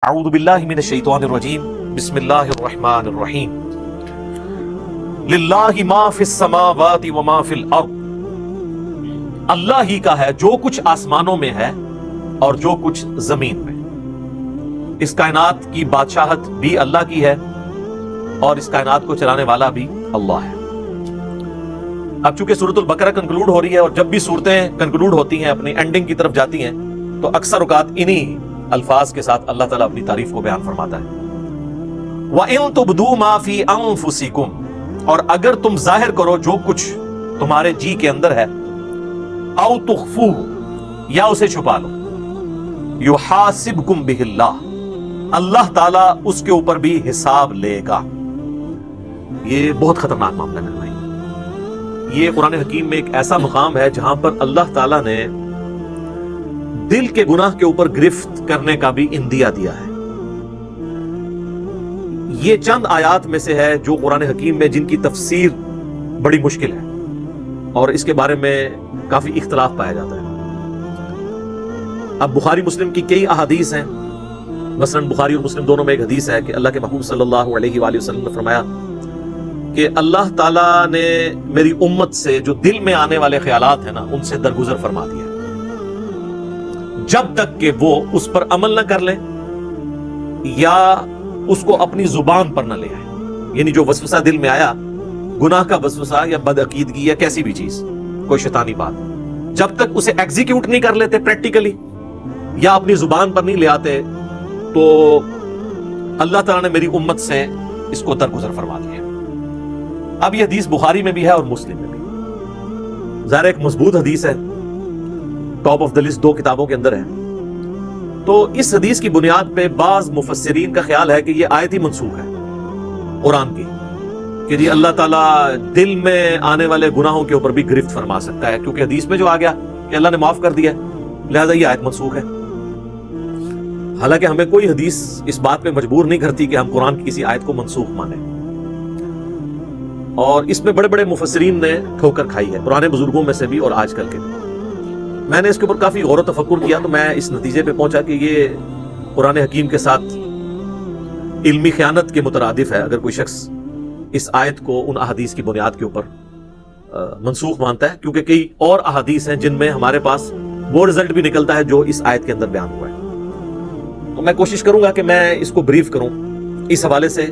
اعوذ باللہ من الشیطان الرجیم بسم اللہ الرحمن الرحیم للہ ما فی السماوات وما فی الارض، اللہ ہی کا ہے جو کچھ آسمانوں میں ہے اور جو کچھ زمین میں۔ اس کائنات کی بادشاہت بھی اللہ کی ہے اور اس کائنات کو چلانے والا بھی اللہ ہے۔ اب چونکہ سورۃ البقرہ کنکلوڈ ہو رہی ہے، اور جب بھی صورتیں کنکلوڈ ہوتی ہیں اپنی اینڈنگ کی طرف جاتی ہیں تو اکثر اوقات انہی الفاظ کے ساتھ اللہ تعالیٰ اپنی تعریف کو بیان فرماتا ہے۔ وَإِن تُبْدُوا مَا فِي أَنفُسِكُمْ، اور اگر تم ظاہر کرو جو کچھ تمہارے جی کے اندر ہے، أَوْ تُخْفُوهُ، یا اسے چھپا لو، يُحَاسِبْكُمْ بِهِ اللَّهُ، اللہ تعالیٰ اس کے اوپر بھی حساب لے گا۔ یہ بہت خطرناک معاملہ ہے بھائی۔ یہ قرآن حکیم میں ایک ایسا مقام ہے جہاں پر اللہ تعالیٰ نے دل کے گناہ کے اوپر گرفت کرنے کا بھی اندیا دیا ہے۔ یہ چند آیات میں سے ہے جو قرآن حکیم میں جن کی تفسیر بڑی مشکل ہے اور اس کے بارے میں کافی اختلاف پایا جاتا ہے۔ اب بخاری مسلم کی کئی احادیث ہیں، مثلا بخاری اور مسلم دونوں میں ایک حدیث ہے کہ اللہ کے محبوب صلی اللہ علیہ وآلہ وسلم نے فرمایا کہ اللہ تعالیٰ نے میری امت سے جو دل میں آنے والے خیالات ہیں نا، ان سے درگزر فرما دیا جب تک کہ وہ اس پر عمل نہ کر لیں یا اس کو اپنی زبان پر نہ لے آئے۔ یعنی جو وسوسہ دل میں آیا، گناہ کا وسوسہ یا بدعقیدگی یا کیسی بھی چیز، کوئی شیطانی بات، جب تک اسے ایگزیکیوٹ نہیں کر لیتے پریکٹیکلی یا اپنی زبان پر نہیں لے آتے تو اللہ تعالیٰ نے میری امت سے اس کو درگزر فرما دیا۔ اب یہ حدیث بخاری میں بھی ہے اور مسلم میں بھی، ظاہر ایک مضبوط حدیث ہے، ٹاپ آف دا لسٹ 2 کتابوں کے اندر ہے۔ تو اس حدیث کی بنیاد پہ بعض مفسرین کا خیال ہے کہ یہ آیت ہی منسوخ ہے قرآن کی، کہ جی اللہ تعالیٰ دل میں آنے والے گناہوں کے اوپر بھی گرفت فرما سکتا ہے، کیونکہ حدیث میں جو آ گیا کہ اللہ نے معاف کر دیا، لہذا یہ آیت منسوخ ہے۔ حالانکہ ہمیں کوئی حدیث اس بات پہ مجبور نہیں کرتی کہ ہم قرآن کی کسی آیت کو منسوخ مانیں، اور اس میں بڑے بڑے مفسرین نے ٹھوکر کھائی ہے، پرانے بزرگوں میں سے بھی اور آج کل کے بھی۔ میں نے اس کے اوپر کافی غور و تفکر کیا تو میں اس نتیجے پہ پہنچا کہ یہ قرآن حکیم کے ساتھ علمی خیانت کے مترادف ہے اگر کوئی شخص اس آیت کو ان احادیث کی بنیاد کے اوپر منسوخ مانتا ہے، کیونکہ کئی اور احادیث ہیں جن میں ہمارے پاس وہ رزلٹ بھی نکلتا ہے جو اس آیت کے اندر بیان ہوا ہے۔ تو میں کوشش کروں گا کہ میں اس کو بریف کروں اس حوالے سے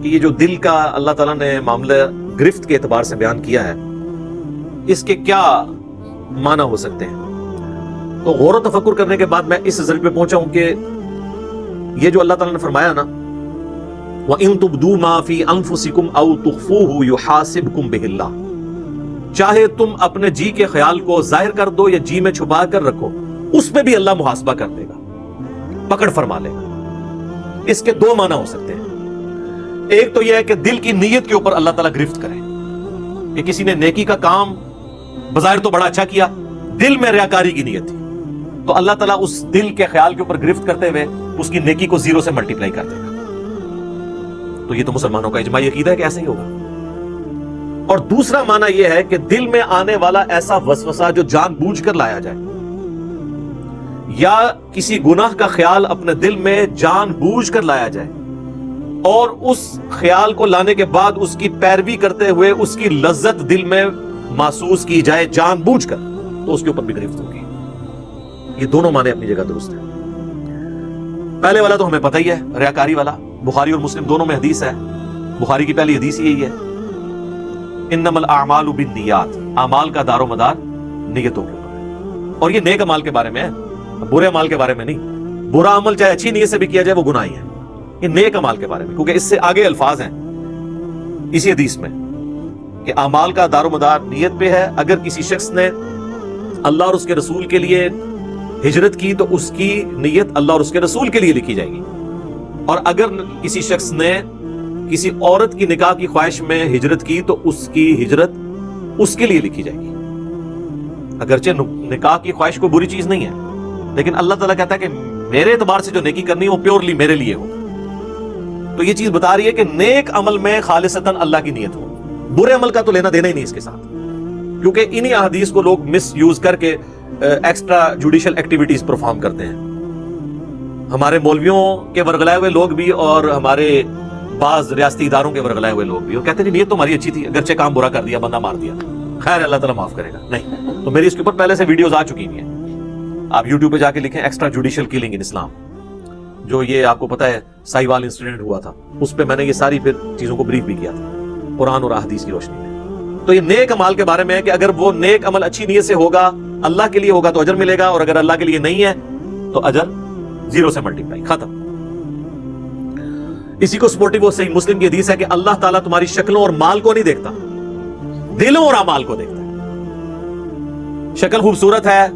کہ یہ جو دل کا اللہ تعالیٰ نے معاملہ گرفت کے اعتبار سے بیان کیا ہے، اس کے کیا معنی ہو سکتے ہیں۔ تو غور و تفکر کرنے کے بعد میں اس رزلٹ پہ پہنچا ہوں کہ یہ جو اللہ تعالیٰ نے فرمایا نا، وَإِن تُبْدُوا مَا فِي أَنفُسِكُمْ أَوْ تُخْفُوهُ يُحَاسِبْكُمْ بِهِ اللَّهُ، چاہے تم اپنے جی کے خیال کو ظاہر کر دو یا جی میں چھپا کر رکھو، اس میں بھی اللہ محاسبہ کر دے گا، پکڑ فرما لے گا۔ اس کے 2 معنی ہو سکتے ہیں۔ ایک تو یہ ہے کہ دل کی نیت کے اوپر اللہ تعالیٰ گرفت کرے کہ کسی نے نیکی کا کام بظاہر تو بڑا اچھا کیا، دل میں ریاکاری کی نیت تھی، تو اللہ تعالیٰ اس دل کے خیال کے اوپر گرفت کرتے ہوئے اس کی نیکی کو 0 سے ملٹیپلائی کر دے گا۔ تو یہ تو مسلمانوں کا اجماعی عقیدہ ہے کہ ایسا ہی ہوگا۔ اور دوسرا معنی یہ ہے کہ دل میں آنے والا ایسا وسوسہ جو جان بوجھ کر لایا جائے، یا کسی گناہ کا خیال اپنے دل میں جان بوجھ کر لایا جائے اور اس خیال کو لانے کے بعد اس کی پیروی کرتے ہوئے اس کی لذت دل میں محسوس کی جائے جان بوجھ کر، تو اس کے اوپر بھی گرفت ہوگی۔ یہ دونوں معنی اپنی جگہ درست ہیں۔ پہلے والا تو ہمیں پتہ ہی ہے، ریاکاری والا، بخاری اور مسلم دونوں میں حدیث ہے۔ بخاری کی پہلی حدیث یہی ہے، انما الاعمال بالنیات، اعمال کا دار و مدار نیتوں کے اوپر ہے، اور یہ نیک اعمال کے بارے میں ہے، برے اعمال کے بارے میں نہیں۔ برا عمل چاہے اچھی نیت سے بھی کیا جائے وہ گناہ ہی ہے، یہ نیک اعمال کے بارے میں، کیونکہ اس سے آگے الفاظ ہیں اسی حدیث میں کہ اعمال کا دار و مدار نیت پہ ہے۔ اگر کسی شخص نے اللہ اور اس کے رسول کے لیے ہجرت کی تو اس کی نیت اللہ اور اس کے رسول کے لیے لکھی جائے گی، اور اگر کسی شخص نے کسی عورت کی نکاح کی خواہش میں ہجرت کی تو اس کی ہجرت اس کے لیے لکھی جائے گی۔ اگرچہ نکاح کی خواہش کوئی بری چیز نہیں ہے، لیکن اللہ تعالیٰ کہتا ہے کہ میرے اعتبار سے جو نیکی کرنی ہو پیورلی میرے لیے ہو۔ تو یہ چیز بتا رہی ہے کہ نیک عمل میں خالصتاً اللہ کی نیت ہو، برے عمل کا تو لینا دینا ہی نہیں اس کے ساتھ، کیونکہ انہی احادیث کو لوگ مس یوز کر کے ایکسٹرا جوڈیشل ایکٹیویٹیز پرفارم کرتے ہیں۔ ہمارے مولویوں کے ورغلائے ہوئے لوگ بھی اور ہمارے بعض ریاستی اداروں کے ورغلائے ہوئے لوگ بھی، اور کہتے ہیں نیت تو ہماری اچھی تھی، اگرچہ کام برا کر دیا، بندہ مار دیا، خیر اللہ تعالیٰ معاف کرے گا. نہیں، تو میری اس کے اوپر پہلے سے ویڈیوز آ چکی ہیں. آپ یوٹیوب پہ جا کے لکھیں ایکسٹرا جوڈیشل کلنگ ان اسلام، جو یہ آپ کو پتا ہے سائی وال انسیڈنٹ ہوا تھا، اس پہ میں نے یہ ساری پھر چیزوں کو بریف بھی کیا تھا قرآن اور احادیث کی روشنی میں. تو یہ نیک عمل کے بارے میں ہے کہ اگر وہ نیک عمل اچھی نیت سے ہوگا، اللہ کے لیے ہوگا تو اجر ملے گا، اور اگر اللہ کے لیے نہیں ہے تو اجر 0 سے ملٹیپلائی، ختم. اسی کو سپورٹو وہ صحیح مسلم کی حدیث ہے کہ اللہ تعالیٰ تمہاری شکلوں اور مال کو نہیں دیکھتا، دلوں اور اعمال کو دیکھتا ہے. شکل خوبصورت ہے،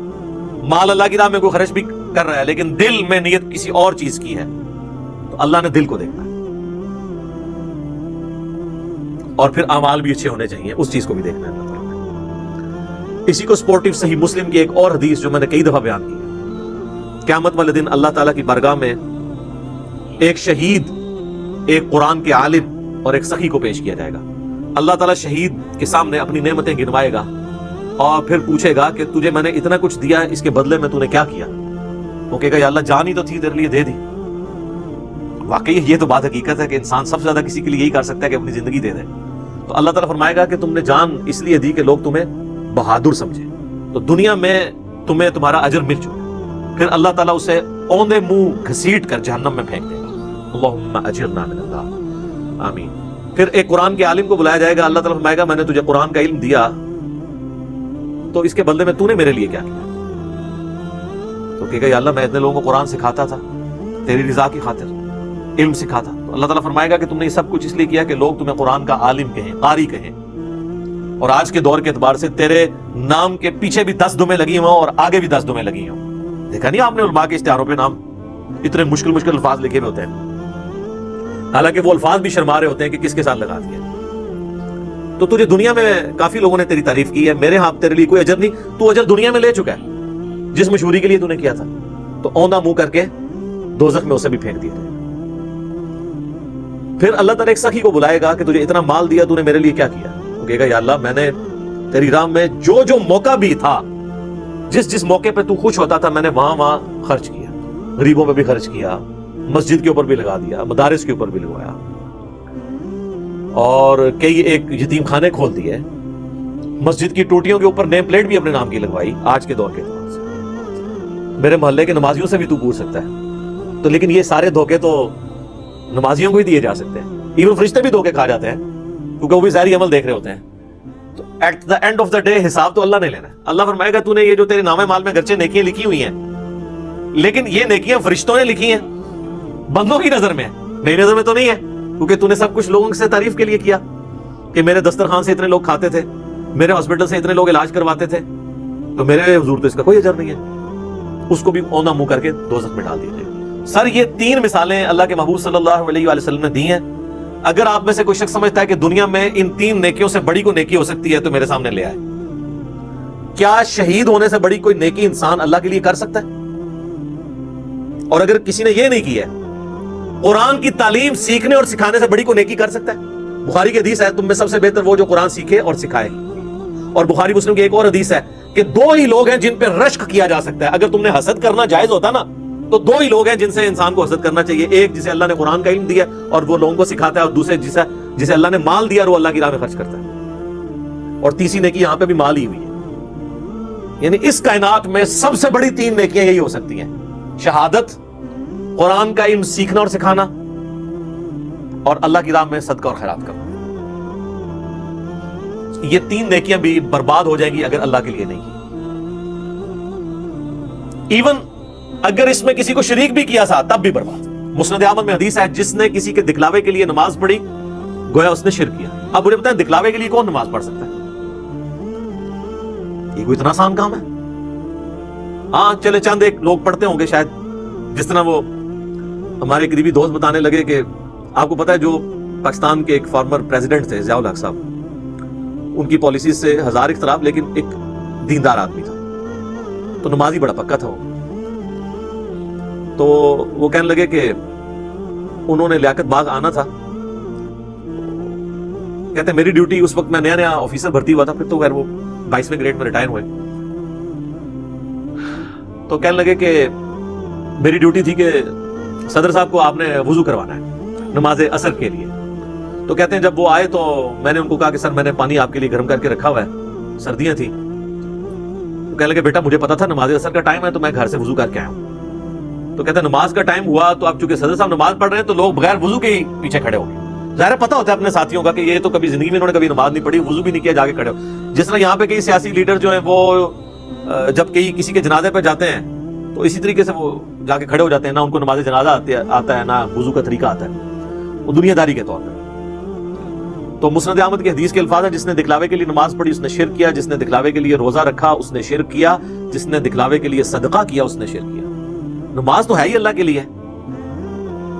مال اللہ کی راہ میں کوئی خرچ بھی کر رہا ہے، لیکن دل میں نیت کسی اور چیز کی ہے تو اللہ نے دل کو دیکھنا ہے. اور پھر اعمال بھی اچھے ہونے چاہیے، اس چیز کو بھی دیکھنا ہے. اسی کو سپورٹو صحیح مسلم کی ایک اور حدیث جو میں نے کئی دفعہ بیان کی ہے، قیامت والے دن اللہ تعالیٰ کی بارگاہ میں ایک شہید، ایک قرآن کے عالم اور ایک سخی کو پیش کیا جائے گا. اللہ تعالیٰ شہید کے سامنے اپنی نعمتیں گنوائے گا اور پھر پوچھے گا کہ تجھے میں نے اتنا کچھ دیا، اس کے بدلے میں تو نے کیا کیا؟ وہ کہے گا یا اللہ جان ہی تو تھی، تیرے لیے دے دی. واقعی یہ تو بات حقیقت ہے کہ انسان سب سے زیادہ کسی کے لیے یہی کر سکتا ہے کہ اپنی زندگی دے دے. تو اللہ تعالیٰ فرمائے گا کہ تم نے جان اس لیے دی کہ لوگ تمہیں بہادر سمجھے، تو دنیا میں تمہیں تمہارا اجر مل چکا. پھر اللہ تعالیٰ اسے اوندے منہ گھسیٹ کر جہنم میں پھینک دے گا. اللہم اجرنا من النار، آمین. پھر ایک قرآن کے عالم کو بلایا جائے گا. اللہ تعالیٰ فرمائے گا میں نے تجھے قرآن کا علم دیا تو اس کے بدلے میں تو نے میرے لیے کیا کیا؟ تو کہے گا یا اللہ میں اتنے لوگوں کو قرآن سکھاتا تھا تیری رضا کی خاطر، علم سکھاتا. تو اللہ تعالیٰ فرمائے گا کہ تم نے یہ سب کچھ اس لیے کیا کہ لوگ تمہیں قرآن کا عالم کہیں، قاری کہیں. اور آج کے دور کے اعتبار سے تیرے نام کے پیچھے بھی 10 دمیں لگی ہوں اور آگے بھی 10 دمیں لگی ہوں. دیکھا نہیں آپ نے علماء کے اشتہاروں پہ نام اتنے مشکل مشکل الفاظ لکھے ہوئے ہوتے ہیں، حالانکہ وہ الفاظ بھی شرما رہے ہوتے ہیں کہ کس کے ساتھ لگا دیا. تو تجھے دنیا میں کافی لوگوں نے تیری تعریف کی ہے، میرے ہاں تیرے لیے کوئی اجر نہیں، تو اجر دنیا میں لے چکا ہے جس مشہوری کے لیے تو نے کیا تھا. تو اوندا منہ کر کے دوزخ میں اسے بھی پھینک دیا جائے. پھر اللہ تعالیٰ ایک سخی کو بلائے گا کہ تجھے اتنا مال دیا، تو نے میرے لیے کیا کیا؟ وہ کہے گا یا اللہ میں نے تیری راہ میں جو جو موقع بھی تھا، جس جس موقع پہ تو خوش ہوتا تھا، میں نے وہاں وہاں خرچ کیا. غریبوں پہ بھی خرچ کیا، مسجد کے اوپر بھی لگا دیا، مدارس کے اوپر بھی لگوایا، اور کئی ایک یتیم خانے کھول دیے، مسجد کی ٹوٹیوں کے اوپر نیم پلیٹ بھی اپنے نام کی لگوائی. آج کے دور کے اعتبار سے میرے محلے کے نمازیوں سے بھی تو پوچھ سکتا ہے. تو لیکن یہ سارے دھوکے تو نمازیوں کو ہی دیے جا سکتے ہیں، ایون فرشتے بھی دھوکے کھا جاتے ہیں کیونکہ وہ بھی ظاہری عمل دیکھ رہے ہوتے ہیں. تو at the end of the day حساب تو اللہ نے لینا ہے. اللہ فرمائے گا تو نے یہ جو تیرے نامے مال میں گرچہ نیکیاں لکھی ہوئی ہیں، لیکن یہ نیکیاں فرشتوں نے لکھی ہیں، بندوں کی نظر میں ہے، میری نظر میں تو نہیں ہے، کیونکہ تو نے سب کچھ لوگوں سے تعریف کے لیے کیا کہ میرے دسترخوان سے اتنے لوگ کھاتے تھے، میرے ہاسپٹل سے اتنے لوگ علاج کرواتے تھے، تو میرے حضور تو اس کا کوئی اجر نہیں ہے. اس کو بھی اونا منہ کر کے دوزخ میں ڈال دیجیے. سر یہ 3 مثالیں اللہ کے محبوب صلی اللہ علیہ وآلہ وسلم نے دی ہیں. اگر آپ میں سے کوئی شخص سمجھتا ہے کہ دنیا میں ان 3 نیکیوں سے بڑی کوئی نیکی ہو سکتی ہے تو میرے سامنے لے آئے. کیا شہید ہونے سے بڑی کوئی نیکی انسان اللہ کے لیے کر سکتا ہے؟ اور اگر کسی نے یہ نہیں کی ہے، قرآن کی تعلیم سیکھنے اور سکھانے سے بڑی کوئی نیکی کر سکتا ہے؟ بخاری کی حدیث ہے تم میں سب سے بہتر وہ جو قرآن سیکھے اور سکھائے. اور بخاری مسلم کی ایک اور حدیث ہے کہ 2 ہی لوگ ہیں جن پہ رشک کیا جا سکتا ہے. اگر تم نے حسد کرنا جائز ہوتا نا تو 2 ہی لوگ ہیں جن سے انسان کو حسد کرنا چاہیے. ایک جسے اللہ نے قرآن کا علم دیا اور وہ لوگوں کو سکھاتا ہے، اور دوسرے جسے اللہ نے مال دیا اور وہ اللہ کی راہ میں خرچ کرتا ہے. اور تیسری نیکی یہاں پہ بھی مال ہی ہوئی ہے. یعنی اس کائنات میں سب سے بڑی 3 نیکیاں یہی ہو سکتی ہیں: شہادت، قرآن کا علم سیکھنا اور سکھانا، اور اللہ کی راہ میں صدقہ اور خیرات کرنا. یہ 3 نیکیاں بھی برباد ہو جائیں گی اگر اللہ کے لیے نہیں کی. ایون اگر اس میں کسی کو شریک بھی کیا تھا تب بھی برباد. مسند احمد میں حدیث ہے جس نے کسی کے دکھلاوے کے لیے نماز پڑھی گویا اس نے شرک کیا. اب مجھے بتائیں دکھلاوے کے لیے کون نماز پڑھ سکتا ہے؟ یہ کوئی اتنا آسان کام ہے؟ ہاں چلے چند ایک لوگ پڑھتے ہوں گے شاید، جس طرح وہ ہمارے قریبی دوست بتانے لگے کہ آپ کو پتا ہے جو پاکستان کے ایک فارمر پریزیڈنٹ تھے ضیاء الحق صاحب، ان کی پالیسیز سے 1000 اختلاف، لیکن ایک دیندار آدمی تھا، تو نمازی بڑا پکا تھا وہ. تو وہ کہنے لگے کہ انہوں نے لیاقت باغ آنا تھا. کہتے ہیں میری ڈیوٹی اس وقت میں نیا نیا آفیسر بھرتی ہوا تھا، پھر تو خیر وہ 22ویں گریڈ میں ریٹائر ہوئے. تو کہنے لگے کہ میری ڈیوٹی تھی کہ صدر صاحب کو آپ نے وضو کروانا ہے نماز اثر کے لیے. تو کہتے ہیں جب وہ آئے تو میں نے ان کو کہا کہ سر میں نے پانی آپ کے لیے گرم کر کے رکھا ہوا ہے, سردیاں تھیں. کہنے لگے بیٹا مجھے پتا تھا نماز اثر کا ٹائم ہے تو میں گھر سے وضو کر کے آیا ہوں. تو کہتے ہیں نماز کا ٹائم ہوا تو اب چونکہ صدر صاحب نماز پڑھ رہے ہیں تو لوگ بغیر وضو کے ہی پیچھے کھڑے ہو گئے. ظاہر پتا ہوتا ہے اپنے ساتھیوں کا کہ یہ تو کبھی زندگی میں انہوں نے کبھی نماز نہیں پڑھی, وضو بھی نہیں کیا, جا کے کھڑے ہو. جس طرح یہاں پہ کئی سیاسی لیڈر جو ہیں وہ جب کسی کے جنازے پہ جاتے ہیں تو اسی طریقے سے وہ جا کے کھڑے ہو جاتے ہیں, نہ ان کو نماز جنازہ آتا ہے نہ وضو کا طریقہ آتا ہے, وہ دنیا داری کے طور پر. تو مسند احمد کی حدیث کے الفاظ ہیں, جس نے دکھلاوے کے لیے نماز پڑھی اس نے شرک کیا, جس نے دکھلاوے کے لیے روزہ رکھا اس نے شرک کیا, جس نے دکھلاوے کے لیے صدقہ کیا اس نے شرک کیا. نماز تو ہے ہی اللہ کے لیے,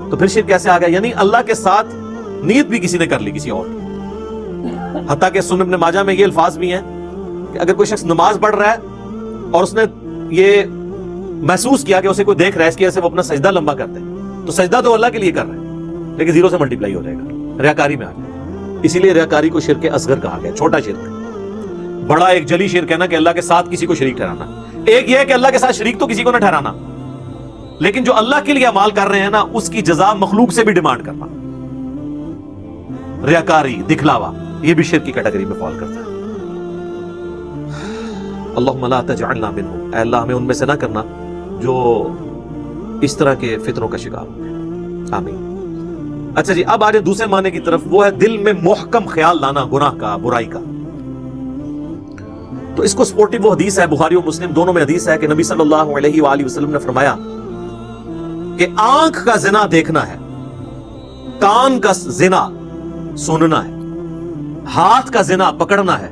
تو پھر شرک کیسے آ گیا؟ یعنی اللہ کے ساتھ نیت بھی کسی نے کر لی کسی اور کی. حتیٰ کہ سنن ابن ماجہ میں یہ الفاظ بھی ہیں کہ اگر کوئی شخص نماز پڑھ رہا ہے اور اس نے یہ محسوس کیا کہ اسے کوئی دیکھ رہا ہے اس کی وجہ سے وہ اپنا سجدہ لمبا کرتے ہیں, تو سجدہ تو اللہ کے لیے کر رہے ہیں لیکن زیرو سے ملٹیپلائی ہو جائے گا, ریاکاری میں آ جائے گا. اسی لیے ریاکاری کو شرک اصغر کہا گیا, چھوٹا شرک. بڑا ایک جلی شرک ہے نا کہ اللہ کے ساتھ کسی کو شریک ٹھہرانا. ایک یہ ہے کہ اللہ کے ساتھ شریک تو کسی کو نہ ٹھہرانا, لیکن جو اللہ کے لیے اعمال کر رہے ہیں نا اس کی جزا مخلوق سے بھی ڈیمانڈ کرنا. ریاکاری, دکھلاوا, یہ بھی شرک کی کیٹیگری میں فال کرتا ہے. اللہم لا تجعلنا منہم, اے اللہ ہمیں ان میں سے نہ کرنا جو اس طرح کے فطروں کا شکار ہوں گے. آمین. اچھا جی, اب آ جائیں دوسرے معنی کی طرف, وہ ہے دل میں محکم خیال لانا گناہ کا, برائی کا. تو اس کو سپورٹیو وہ حدیث ہے, بخاری و مسلم دونوں میں حدیث ہے کہ نبی صلی اللہ علیہ وآلہ وسلم نے فرمایا کہ آنکھ کا زنا دیکھنا ہے, کان کا زنا سننا ہے, ہاتھ کا زنا پکڑنا ہے,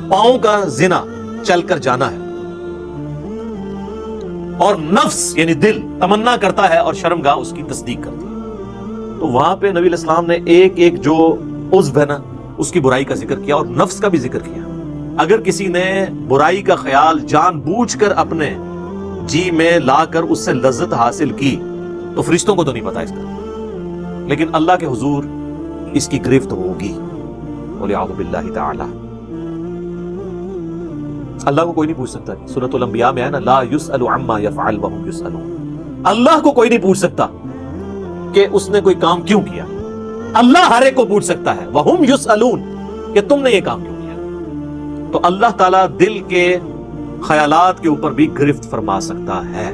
پاؤں کا زنا چل کر جانا ہے, اور نفس یعنی دل تمنا کرتا ہے اور شرمگاہ اس کی تصدیق کرتی ہے. تو وہاں پہ نبی علیہ السلام نے ایک ایک جو عضو ہے نا اس کی برائی کا ذکر کیا اور نفس کا بھی ذکر کیا. اگر کسی نے برائی کا خیال جان بوجھ کر اپنے جی میں لا کر اس سے لذت حاصل کی تو فرشتوں کو تو نہیں پتا اس کا, لیکن اللہ کے حضور اس کی گرفت ہوگی. وَلِعَوْذُ بِاللَّهِ تَعَالَى. اللہ کو کوئی نہیں پوچھ سکتا. سورۃ الانبیاء میں ہے نا, لا يسأل عما يفعل وهم يسألون. اللہ کو کوئی نہیں پوچھ سکتا کہ اس نے کوئی کام کیوں کیا. اللہ ہر ایک کو پوچھ سکتا ہے وهم يسألون کہ تم نے یہ کام کیوں کیا. تو اللہ تعالیٰ دل کے خیالات کے اوپر بھی گرفت فرما سکتا ہے.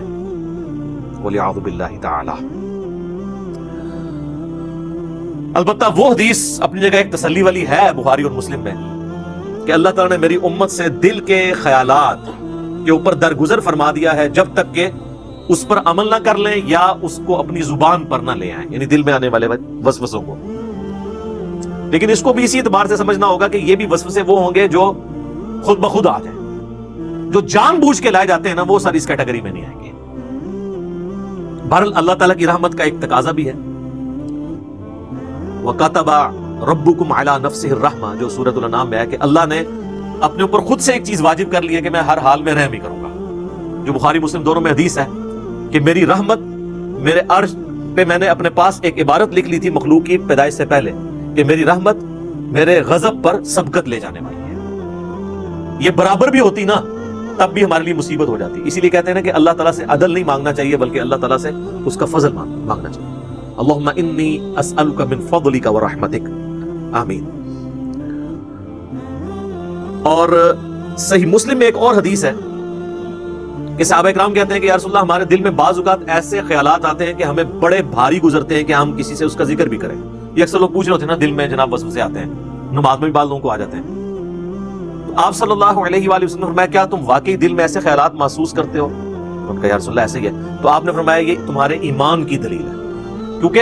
وَلِعَوْذُ بِاللَّهِ تَعَالَى. البتہ وہ حدیث اپنی جگہ ایک تسلی والی ہے بخاری اور مسلم میں کہ اللہ تعالیٰ نے میری امت سے دل کے خیالات کے اوپر درگزر فرما دیا ہے جب تک کہ اس پر عمل نہ کر لیں یا اس کو اپنی زبان پر نہ لے آئیں, یعنی دل میں آنے والے وسوسوں کو. لیکن اس کو بھی اسی اعتبار سے سمجھنا ہوگا کہ یہ بھی وسوسے وہ ہوں گے جو خود بخود آ جائیں. جو جان بوجھ کے لائے جاتے ہیں نا وہ ساری اس کیٹیگری میں نہیں آئیں گے. بہرحال اللہ تعالیٰ کی رحمت کا ایک تقاضا بھی ہے. وَكَتَبَ رَبُّكُمْ عَلَى نَفْسِهِ الرَّحْمَةِ, جو سورۃ الانعام میں ہے کہ اللہ نے اپنے اوپر خود سے ایک چیز واجب کر لی ہے کہ میں ہر حال میں رحم ہی کروں گا. جو بخاری مسلم دونوں میں حدیث ہے کہ میری رحمت میرے عرش پہ, میں نے اپنے پاس ایک عبارت لکھ لی تھی مخلوق کی پیدائش سے پہلے کہ میری رحمت میرے غضب پر سبقت لے جانے والی ہے. یہ برابر بھی ہوتی نا تب بھی ہمارے لیے مصیبت ہو جاتی. اسی لیے کہتے ہیں نا کہ اللہ تعالیٰ سے عدل نہیں مانگنا چاہیے بلکہ اللہ تعالیٰ سے اس کا فضل مانگنا چاہیے. اللہم انی اسألک من فضلک ورحمتک. آمین. اور صحیح مسلم میں ایک اور حدیث ہے کہ صحابہ اکرام کہتے ہیں کہ یا رسول اللہ ہمارے دل میں بعض اوقات ایسے خیالات آتے ہیں کہ ہمیں بڑے بھاری گزرتے ہیں کہ ہم کسی سے اس کا ذکر بھی کریں. یہ اکثر لوگ پوچھ رہے ہوتے ہیں نا دل میں جناب وسوسے آتے ہیں, نماز میں بھی بعض لوگوں کو آ جاتے ہیں. تو آپ صلی اللہ علیہ وآلہ وسلم نے فرمایا کیا تم واقعی دل میں ایسے خیالات محسوس کرتے ہو؟ ان کا یا رسول اللہ ایسے ہی ہے. تو آپ نے فرمایا یہ تمہارے ایمان کی دلیل ہے, کیونکہ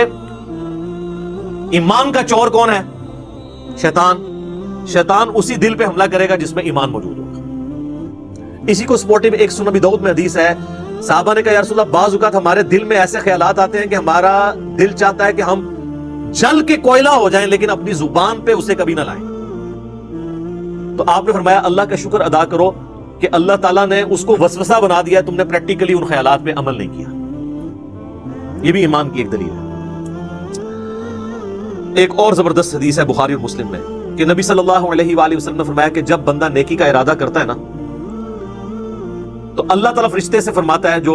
ایمان کا چور کون ہے؟ شیطان اسی دل پہ حملہ کرے گا جس میں ایمان موجود ہوگا. اسی کو سپورٹیو ایک سنن ابی داؤد میں حدیث ہے, صحابہ نے کہا یا رسول اللہ بعض اوقات ہمارے دل میں ایسے خیالات آتے ہیں کہ ہمارا دل چاہتا ہے کہ ہم جل کے کوئلہ ہو جائیں لیکن اپنی زبان پہ اسے کبھی نہ لائیں. تو آپ نے فرمایا اللہ کا شکر ادا کرو کہ اللہ تعالیٰ نے اس کو وسوسہ بنا دیا, تم نے پریکٹیکلی ان خیالات پہ عمل نہیں کیا. یہ بھی ایمان کی ایک دلیل ہے. ایک اور زبردست حدیث ہے بخاری اور مسلم میں کہ نبی صلی اللہ علیہ وآلہ وسلم نے فرمایا کہ جب بندہ نیکی کا ارادہ کرتا ہے نا تو اللہ تعالیٰ فرشتے سے فرماتا ہے جو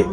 1।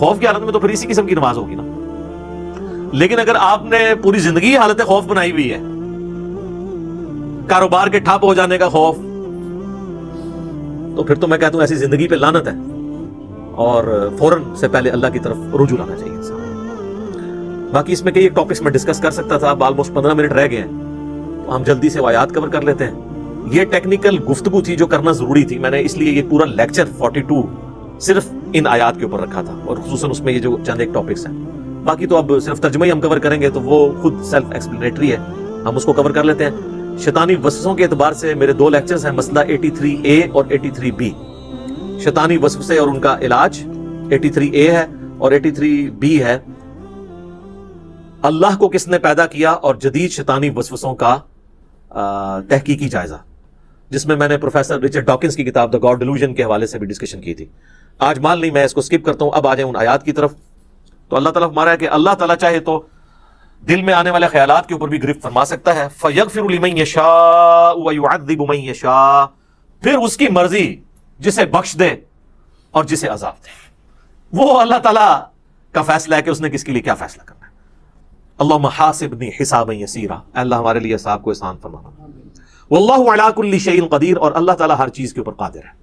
خوف کی حالت میں تو پھر اسی قسم کی نماز ہوگی نا. لیکن اگر آپ نے پوری زندگی حالت خوف بنائی ہوئی ہے، کاروبار کے ٹھپ ہو جانے کا خوف، تو پھر تو میں کہتا ہوں ایسی زندگی پہ لعنت ہے، اور فوراً سے پہلے اللہ کی طرف رجوع لانا چاہیے انسان. باقی اس میں کئی ٹاپکس میں ڈسکس کر سکتا تھا، اب آلموسٹ 15 منٹ رہ گئے ہیں، تو ہم جلدی سے وہ آیات کور کر لیتے ہیں. یہ ٹیکنیکل گفتگو تھی جو کرنا ضروری تھی، میں نے اس لیے یہ پورا لیکچر 42 صرف ان آیات کے اوپر رکھا تھا، اور خصوصاً اس میں یہ جو چند ایک ٹاپکس ہیں. باقی تو اب صرف ترجمہ ہی ہم کور کریں گے، تو وہ خود سیلف ایکسپلینیٹری ہے، ہم اس کو کور کر لیتے ہیں. شیطانی وسوسوں کے اعتبار سے میرے 2 لیکچرز ہیں، مسئلہ 83A اور 83B. شیطانی وسوسے اور ان کا علاج 83A ہے، اور 83B ہے اللہ کو کس نے پیدا کیا اور جدید شیطانی وسوسوں کا تحقیقی جائزہ، جس میں نے پروفیسر رچرڈ ڈاکنز کی کتاب دا گاڈ ڈیلوژن کے حوالے سے بھی ڈسکشن کی تھی. آج مال نہیں، میں اس کو سکپ کرتا ہوں. اب آ جائیں ان آیات کی طرف. تو اللہ تعالیٰ ہمارا ہے کہ اللہ تعالیٰ چاہے تو دل میں آنے والے خیالات کے اوپر بھی گرفت فرما سکتا ہے. فَيَغْفِرُ لِمَن يَشَاءُ وَيُعَذِّبُ مَن يَشَاءُ، پھر اس کی مرضی جسے بخش دے اور جسے عذاب دے. وہ اللہ تعالیٰ کا فیصلہ ہے کہ اس نے کس کے لیے کیا فیصلہ کرنا ہے. اللہم حاسبنی حسابا یسیرا، اللہ ہمارے لیے حساب کو آسان فرمانا. واللہ علی کل شیء قدیر، اور اللہ تعالیٰ ہر چیز کے اوپر قادر ہے.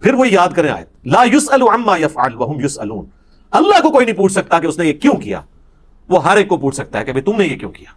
پھر وہ یاد کریں آیت، لا یسأل عما یفعل وہم یسألون، اللہ کو کوئی نہیں پوچھ سکتا کہ اس نے یہ کیوں کیا، وہ ہر ایک کو پوچھ سکتا ہے کہ بھئی تم نے یہ کیوں کیا.